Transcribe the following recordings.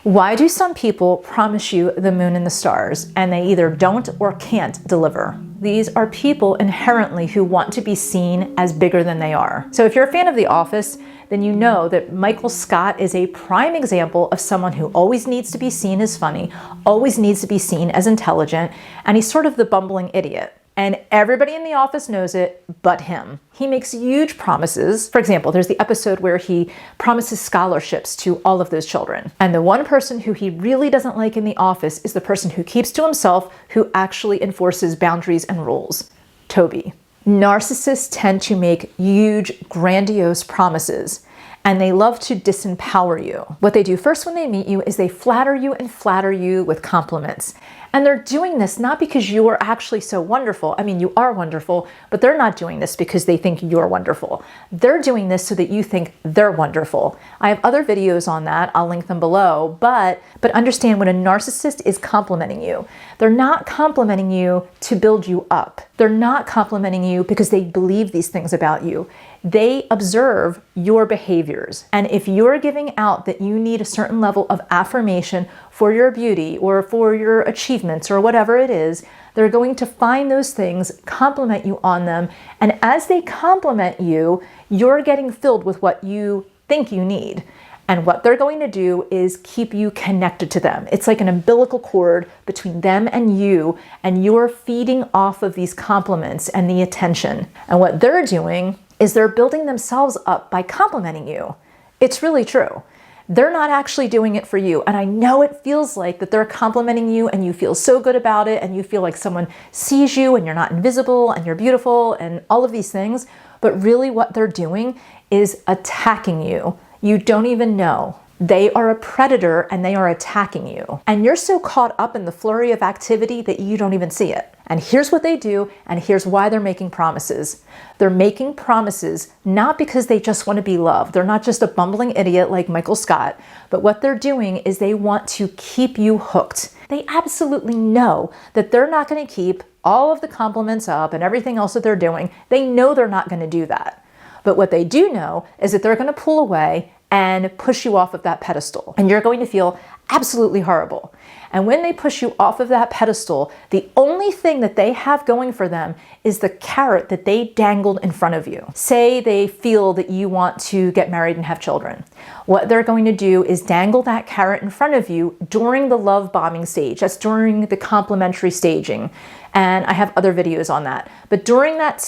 Why do some people promise you the moon and the stars and they either don't or can't deliver? These are people inherently who want to be seen as bigger than they are. So if you're a fan of The Office, then you know that Michael Scott is a prime example of someone who always needs to be seen as funny, always needs to be seen as intelligent, and he's sort of the bumbling idiot. And everybody in the office knows it but him. He makes huge promises. For example, there's the episode where he promises scholarships to all of those children. And the one person who he really doesn't like in the office is the person who keeps to himself, who actually enforces boundaries and rules. Toby. Narcissists tend to make huge, grandiose promises, and they love to disempower you. What they do first when they meet you is they flatter you with compliments. And they're doing this not because you are actually so wonderful. I mean, you are wonderful, but they're not doing this because they think you're wonderful. They're doing this so that you think they're wonderful. I have other videos on that. I'll link them below. But understand, when a narcissist is complimenting you, they're not complimenting you to build you up. They're not complimenting you because they believe these things about you. They observe your behaviors. And if you're giving out that you need a certain level of affirmation for your beauty or for your achievements or whatever it is, they're going to find those things, compliment you on them. And as they compliment you, you're getting filled with what you think you need. And what they're going to do is keep you connected to them. It's like an umbilical cord between them and you're feeding off of these compliments and the attention. And what they're doing is they're building themselves up by complimenting you. It's really true. They're not actually doing it for you. And I know it feels like that they're complimenting you and you feel so good about it and you feel like someone sees you and you're not invisible and you're beautiful and all of these things. But really what they're doing is attacking you. You don't even know. They are a predator and they are attacking you. And you're so caught up in the flurry of activity that you don't even see it. And here's what they do, and here's why they're making promises. They're making promises not because they just want to be loved. They're not just a bumbling idiot like Michael Scott, but what they're doing is they want to keep you hooked. They absolutely know that they're not going to keep all of the compliments up and everything else that they're doing. They know they're not going to do that. But what they do know is that they're going to pull away and push you off of that pedestal. And you're going to feel absolutely horrible. And when they push you off of that pedestal, the only thing that they have going for them is the carrot that they dangled in front of you. Say they feel that you want to get married and have children. What they're going to do is dangle that carrot in front of you during the love bombing stage. That's during the complimentary staging. And I have other videos on that. But during that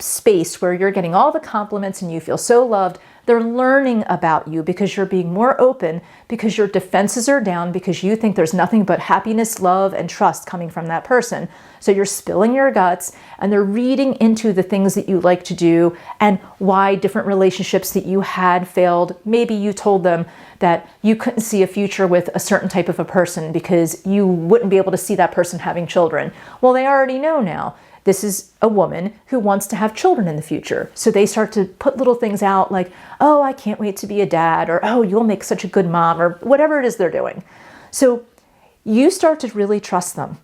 space where you're getting all the compliments and you feel so loved, they're learning about you because you're being more open, because your defenses are down, because you think there's nothing but happiness, love, and trust coming from that person. So you're spilling your guts and they're reading into the things that you like to do and why different relationships that you had failed. Maybe you told them that you couldn't see a future with a certain type of a person because you wouldn't be able to see that person having children. Well, they already know now. This is a woman who wants to have children in the future. So they start to put little things out like, oh, I can't wait to be a dad, or oh, you'll make such a good mom, or whatever it is they're doing. So you start to really trust them.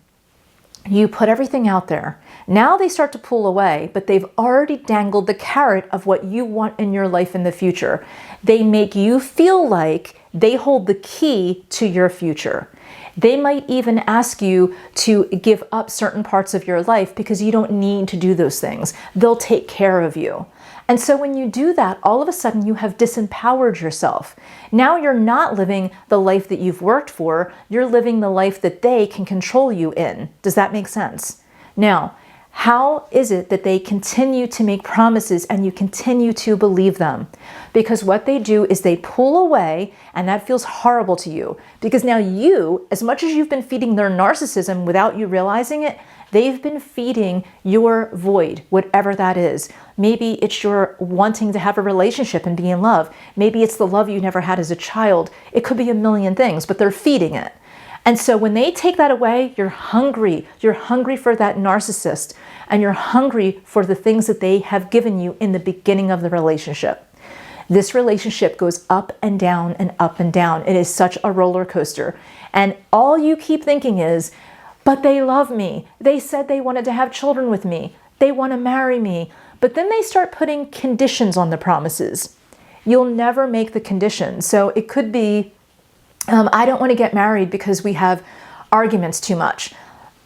You put everything out there. Now they start to pull away, but they've already dangled the carrot of what you want in your life in the future. They make you feel like they hold the key to your future. They might even ask you to give up certain parts of your life because you don't need to do those things. They'll take care of you. And so when you do that, all of a sudden you have disempowered yourself. Now you're not living the life that you've worked for. You're living the life that they can control you in. Does that make sense? Now, how is it that they continue to make promises and you continue to believe them? Because what they do is they pull away, and that feels horrible to you. Because now you, as much as you've been feeding their narcissism without you realizing it, they've been feeding your void, whatever that is. Maybe it's your wanting to have a relationship and be in love. Maybe it's the love you never had as a child. It could be a million things, but they're feeding it. And so when they take that away, you're hungry. You're hungry for that narcissist, and you're hungry for the things that they have given you in the beginning of the relationship. This relationship goes up and down and up and down. It is such a roller coaster. And all you keep thinking is, but they love me. They said they wanted to have children with me. They want to marry me. But then they start putting conditions on the promises. You'll never make the conditions. So it could be, I don't want to get married because we have arguments too much.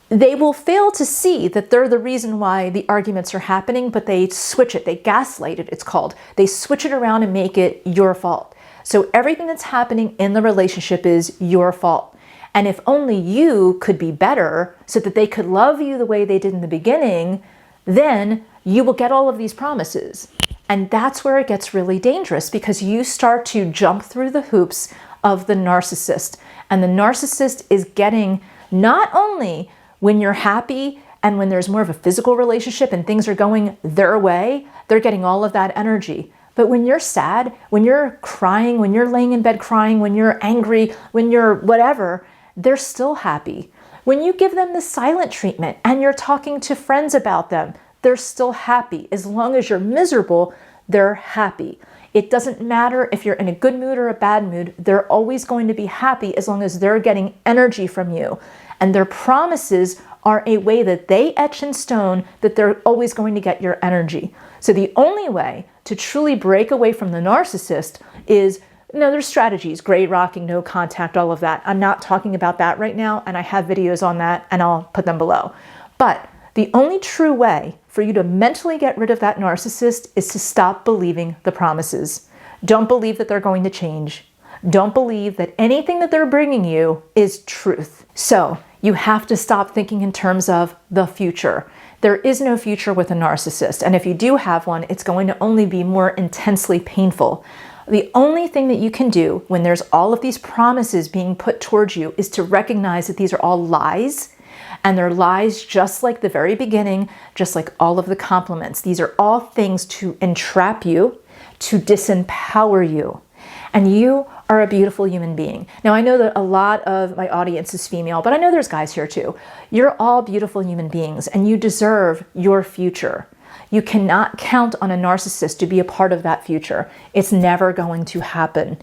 They will fail to see that they're the reason why the arguments are happening, but they switch it, they gaslight it, it's called. They switch it around and make it your fault. So everything that's happening in the relationship is your fault. And if only you could be better so that they could love you the way they did in the beginning, then you will get all of these promises. And that's where it gets really dangerous, because you start to jump through the hoops of the narcissist. And the narcissist is getting not only when you're happy and when there's more of a physical relationship and things are going their way, they're getting all of that energy. But when you're sad, when you're crying, when you're laying in bed crying, when you're angry, when you're whatever, they're still happy. When you give them the silent treatment and you're talking to friends about them, they're still happy. As long as you're miserable, they're happy. It doesn't matter if you're in a good mood or a bad mood, they're always going to be happy as long as they're getting energy from you. And their promises are a way that they etch in stone that they're always going to get your energy. So the only way to truly break away from the narcissist is, there's strategies, gray rocking, no contact, all of that. I'm not talking about that right now, and I have videos on that, and I'll put them below. But the only true way for you to mentally get rid of that narcissist is to stop believing the promises. Don't believe that they're going to change. Don't believe that anything that they're bringing you is truth. So you have to stop thinking in terms of the future. There is no future with a narcissist. And if you do have one, it's going to only be more intensely painful. The only thing that you can do when there's all of these promises being put towards you is to recognize that these are all lies. And they're lies just like the very beginning, just like all of the compliments. These are all things to entrap you, to disempower you. And you are a beautiful human being. Now, I know that a lot of my audience is female, but I know there's guys here too. You're all beautiful human beings, and you deserve your future. You cannot count on a narcissist to be a part of that future. It's never going to happen.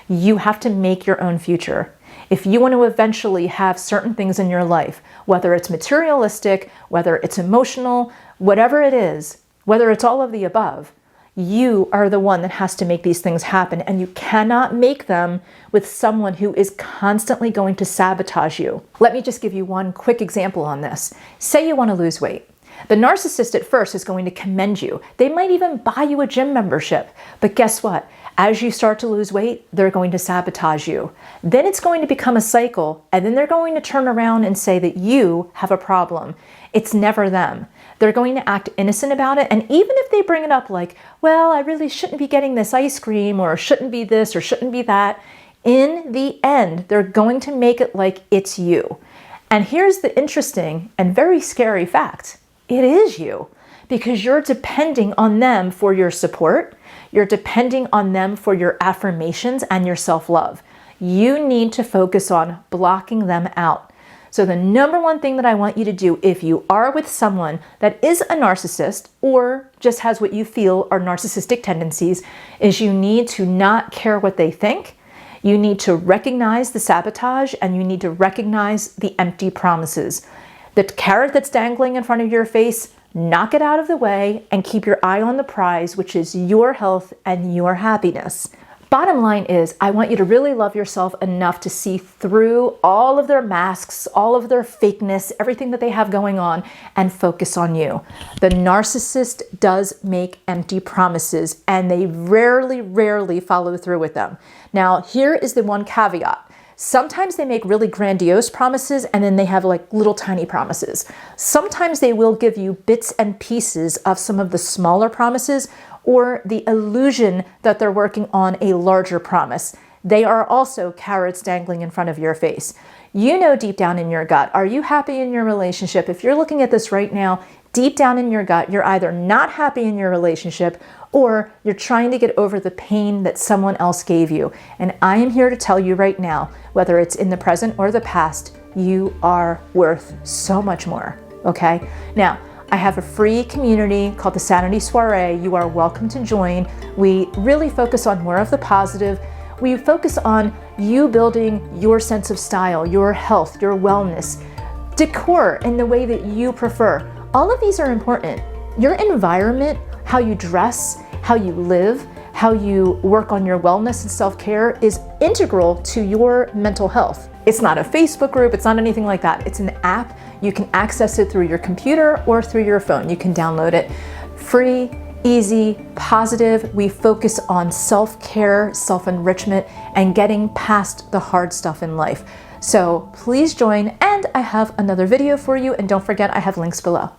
You have to make your own future. If you want to eventually have certain things in your life, whether it's materialistic, whether it's emotional, whatever it is, whether it's all of the above, you are the one that has to make these things happen, and you cannot make them with someone who is constantly going to sabotage you. Let me just give you one quick example on this. Say you want to lose weight. The narcissist at first is going to commend you. They might even buy you a gym membership. But guess what? As you start to lose weight, they're going to sabotage you. Then it's going to become a cycle, and then they're going to turn around and say that you have a problem. It's never them. They're going to act innocent about it. And even if they bring it up like, well, I really shouldn't be getting this ice cream, or shouldn't be this, or shouldn't be that, in the end, they're going to make it like it's you. And here's the interesting and very scary fact. It is you, because you're depending on them for your support. You're depending on them for your affirmations and your self-love. You need to focus on blocking them out. So the number one thing that I want you to do if you are with someone that is a narcissist or just has what you feel are narcissistic tendencies is you need to not care what they think. You need to recognize the sabotage, and you need to recognize the empty promises. The carrot that's dangling in front of your face, knock it out of the way and keep your eye on the prize, which is your health and your happiness. Bottom line is, I want you to really love yourself enough to see through all of their masks, all of their fakeness, everything that they have going on, and focus on you. The narcissist does make empty promises, and they rarely follow through with them. Now, here is the one caveat. Sometimes they make really grandiose promises, and then they have like little tiny promises. Sometimes they will give you bits and pieces of some of the smaller promises, or the illusion that they're working on a larger promise. They are also carrots dangling in front of your face. You know deep down in your gut, are you happy in your relationship? If you're looking at this right now, deep down in your gut, you're either not happy in your relationship or you're trying to get over the pain that someone else gave you. And I am here to tell you right now, whether it's in the present or the past, you are worth so much more, okay? Now, I have a free community called the Sanity Soiree. You are welcome to join. We really focus on more of the positive. We focus on you building your sense of style, your health, your wellness, decor in the way that you prefer. All of these are important. Your environment, how you dress, how you live, how you work on your wellness and self-care is integral to your mental health. It's not a Facebook group, it's not anything like that. It's an app. You can access it through your computer or through your phone. You can download it. Free, easy, positive. We focus on self-care, self-enrichment, and getting past the hard stuff in life. So please join, and I have another video for you, and don't forget I have links below.